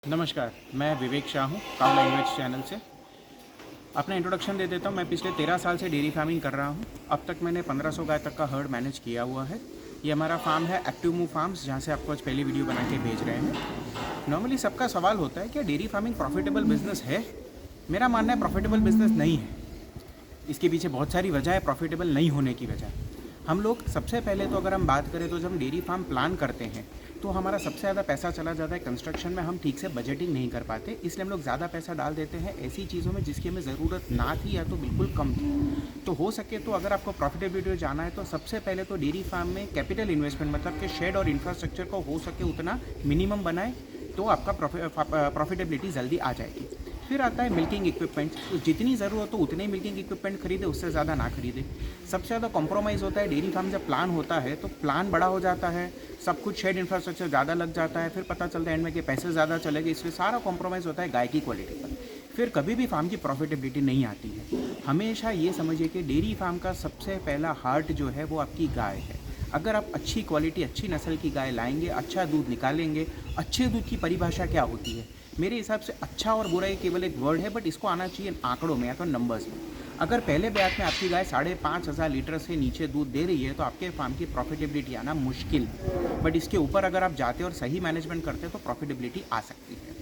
नमस्कार, मैं विवेक शाह हूँ काउ लैंग्वेज चैनल से। अपना इंट्रोडक्शन दे देता हूँ। मैं पिछले 13 साल से डेयरी फार्मिंग कर रहा हूँ। अब तक मैंने 1500 गाय तक का हर्ड मैनेज किया हुआ है। ये हमारा फार्म है एक्टिव मूव फार्म्स, जहाँ से आपको आज पहली वीडियो बना के भेज रहे हैं। नॉर्मली सबका सवाल होता है कि डेयरी फार्मिंग प्रॉफिटेबल बिजनेस है। मेरा मानना है प्रॉफिटेबल बिजनेस नहीं है। इसके पीछे बहुत सारी वजह है प्रॉफिटेबल नहीं होने की वजह। हम लोग सबसे पहले तो अगर हम बात करें तो जब हम डेयरी फार्म प्लान करते हैं तो हमारा सबसे ज़्यादा पैसा चला जाता है कंस्ट्रक्शन में। हम ठीक से बजटिंग नहीं कर पाते, इसलिए हम लोग ज़्यादा पैसा डाल देते हैं ऐसी चीज़ों में जिसकी हमें ज़रूरत ना थी या तो बिल्कुल कम थी। तो हो सके तो अगर आपको प्रॉफिटेबिलिटी जाना है तो सबसे पहले तो डेयरी फार्म में कैपिटल इन्वेस्टमेंट मतलब कि शेड और इंफ्रास्ट्रक्चर को हो सके उतना मिनिमम बनाए, तो आपका प्रॉफिटेबिलिटी जल्दी आ जाएगी। फिर आता है मिल्किंग इक्विपमेंट। तो जितनी ज़रूरत हो उतने ही मिल्किंग इक्विपमेंट खरीदे, उससे ज़्यादा ना खरीदे। सबसे ज़्यादा कॉम्प्रोमाइज़ होता है डेयरी फार्म जब प्लान होता है तो प्लान बड़ा हो जाता है, सब कुछ शेड इंफ्रास्ट्रक्चर ज़्यादा लग जाता है, फिर पता चलता है एंड में कि पैसे ज़्यादा चले गए, इसलिए सारा कॉम्प्रोमाइज़ होता है गाय की क्वालिटी पर। फिर कभी भी फार्म की प्रॉफिटेबिलिटी नहीं आती है। हमेशा ये समझिए कि डेयरी फार्म का सबसे पहला हार्ट जो है वो आपकी गाय है। अगर आप अच्छी क्वालिटी अच्छी नस्ल की गाय लाएंगे, अच्छा दूध निकालेंगे। अच्छे दूध की परिभाषा क्या होती है? मेरे हिसाब से अच्छा और बुरा ये केवल एक वर्ड है, बट इसको आना चाहिए आंकड़ों में या तो नंबर्स में। अगर पहले बैच में आपकी गाय 5,500 लीटर से नीचे दूध दे रही है तो आपके फार्म की प्रॉफिटेबिलिटी आना मुश्किल है। बट इसके ऊपर अगर आप जाते और सही मैनेजमेंट करते तो प्रॉफिटेबिलिटी आ सकती है।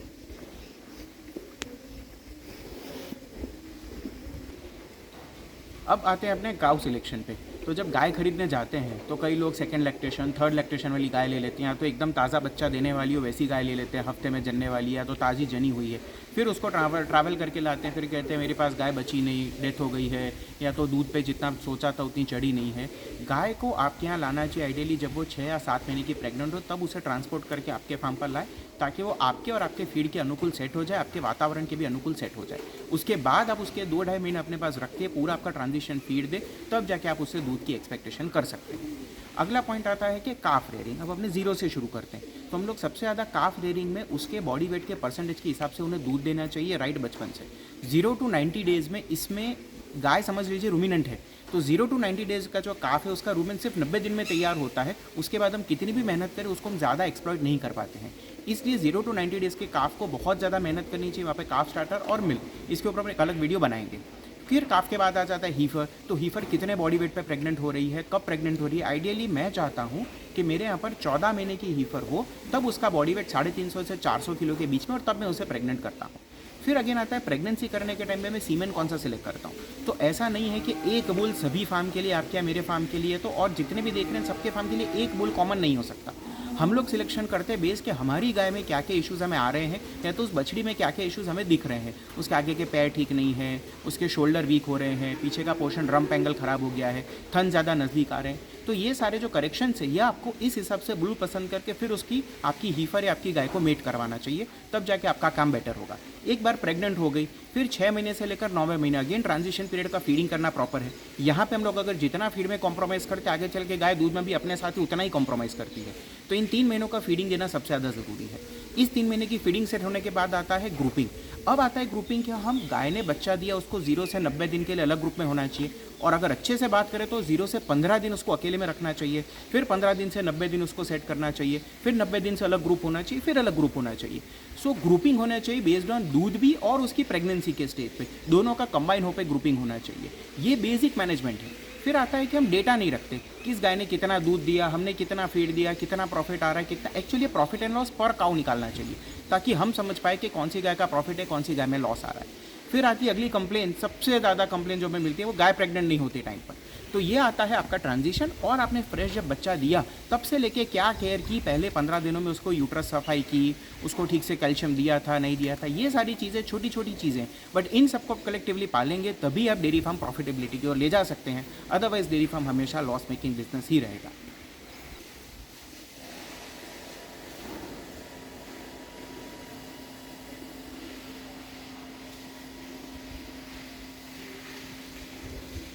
अब आते हैं अपने काउ सिलेक्शन पे। तो जब गाय खरीदने जाते हैं तो कई लोग सेकंड लैक्टेशन थर्ड लैक्टेशन वाली गाय ले लेते हैं, या तो एकदम ताज़ा बच्चा देने वाली हो वैसी गाय ले लेते हैं, हफ्ते में जनने वाली है या तो ताज़ी जनी हुई है। फिर उसको ट्रैवल करके लाते हैं, फिर कहते हैं मेरे पास गाय बची नहीं, डेथ हो गई है, या तो दूध पे जितना सोचा था उतनी चढ़ी नहीं है। गाय को आपके यहाँ लाना चाहिए आइडियली जब वो 6 या 7 महीने की प्रेग्नेंट हो, तब उसे ट्रांसपोर्ट करके आपके फार्म पर लाए, ताकि वो आपके और आपके फीड के अनुकूल सेट हो जाए, आपके वातावरण के भी अनुकूल सेट हो जाए। उसके बाद आप उसके 2-2.5 महीने अपने पास रख के पूरा आपका ट्रांजिशन फीड दे, तब जाके आप उससे दूध की एक्सपेक्टेशन कर सकते हैं। अगला पॉइंट आता है कि काफ रेयरिंग। अब अपने जीरो से शुरू करते हैं तो हम लोग सबसे ज़्यादा काफ रेयरिंग में उसके बॉडी वेट के परसेंटेज के हिसाब से उन्हें दूध देना चाहिए राइट बचपन से। 0 to 90 डेज़ में इसमें गाय समझ लीजिए रूमिनेंट है, तो 0 to 90 डेज़ का जो काफ है उसका रूमेन सिर्फ 90 दिन में तैयार होता है। उसके बाद हम कितनी भी मेहनत करें उसको हम ज़्यादा एक्सप्लॉइट नहीं कर पाते हैं। इसलिए 0 to 90 डेज़ के काफ को बहुत ज़्यादा मेहनत करनी चाहिए। वहाँ पे काफ स्टार्टर और मिल्क, इसके ऊपर हम एक अलग वीडियो बनाएंगे। फिर काफ के बाद आ जाता है हीफर। तो हीफर कितने बॉडी वेट पे प्रेग्नेंट हो रही है, कब प्रेग्नेंट हो रही है। आइडियली मैं चाहता हूँ कि मेरे यहाँ पर 14 महीने की हीफर हो, तब उसका बॉडी वेट 350 से 400 किलो के बीच में, और तब मैं उसे प्रेग्नेंट करता हूँ। फिर अगेन आता है प्रेगनेंसी करने के टाइम में मैं सीमेन कौन सा सिलेक्ट करता हूँ। तो ऐसा नहीं है कि एक बुल सभी फार्म के लिए, आपके या मेरे फार्म के लिए तो, और जितने भी देख रहे हैं सबके फार्म के लिए एक बुल कॉमन नहीं हो सकता। हम लोग सिलेक्शन करते हैं बेस के हमारी गाय में क्या क्या इश्यूज़ हमें आ रहे हैं, या तो उस बछड़ी में क्या क्या इश्यूज़ हमें दिख रहे हैं। उसके आगे के पैर ठीक नहीं है, उसके शोल्डर वीक हो रहे हैं, पीछे का पोर्शन रम्प एंगल ख़राब हो गया है, थन ज़्यादा नज़दीक आ रहे हैं। तो ये सारे जो करेक्शन है ये आपको इस हिसाब से बुल पसंद करके फिर उसकी आपकी हीफर या आपकी गाय को मेट करवाना चाहिए, तब जाके आपका काम बेटर होगा। एक बार प्रेग्नेंट हो गई, फिर 6 महीने से लेकर 9वें महीने अगेन ट्रांजिशन पीरियड का फीडिंग करना प्रॉपर है। यहाँ पे हम लोग अगर जितना फीड में कॉम्प्रोमाइज़ करते आगे चल के गाय दूध में भी अपने साथ ही उतना ही कॉम्प्रोमाइज़ करती है। तो इन 3 महीनों का फीडिंग देना सबसे ज़्यादा ज़रूरी है। इस 3 महीने की फीडिंग सेट होने के बाद आता है ग्रुपिंग। अब आता है ग्रुपिंग कि हम गाय ने बच्चा दिया उसको 0 से 90 दिन के लिए अलग ग्रुप में होना चाहिए, और अगर अच्छे से बात करें तो 0 से 15 दिन उसको अकेले में रखना चाहिए, फिर 15 दिन से 90 दिन उसको सेट करना चाहिए, फिर 90 दिन से अलग ग्रुप होना चाहिए, फिर अलग ग्रुप होना चाहिए। सो ग्रुपिंग होना चाहिए बेस्ड ऑन दूध भी और उसकी प्रेगनेंसी के स्टेज पे, दोनों का कंबाइन हो पे ग्रुपिंग होना चाहिए। ये बेसिक मैनेजमेंट है। फिर आता है कि हम डेटा नहीं रखते, किस गाय ने कितना दूध दिया, हमने कितना फीड दिया, कितना प्रॉफिट आ रहा है, कितना एक्चुअली प्रॉफिट एंड लॉस पर काउ निकालना चाहिए, ताकि हम समझ पाए कि कौन सी गाय का प्रॉफिट है, कौन सी गाय में लॉस आ रहा है। फिर आती है अगली कंप्लेन, सबसे ज़्यादा कंप्लेन जो हमें मिलती है वो गाय प्रेग्नेंट नहीं होती टाइम पर। तो ये आता है आपका ट्रांजिशन, और आपने फ्रेश जब बच्चा दिया तब से लेके क्या केयर की, पहले 15 दिनों में उसको यूट्रस सफाई की, उसको ठीक से कैल्शियम दिया था नहीं दिया था, ये सारी चीज़ें छोटी छोटी चीज़ें, बट इन सबको कलेक्टिवली पालेंगे तभी आप डेयरी फार्म प्रॉफिटेबिलिटी की ओर ले जा सकते हैं। अदरवाइज डेयरी फार्म हमेशा लॉस मेकिंग बिजनेस ही रहेगा।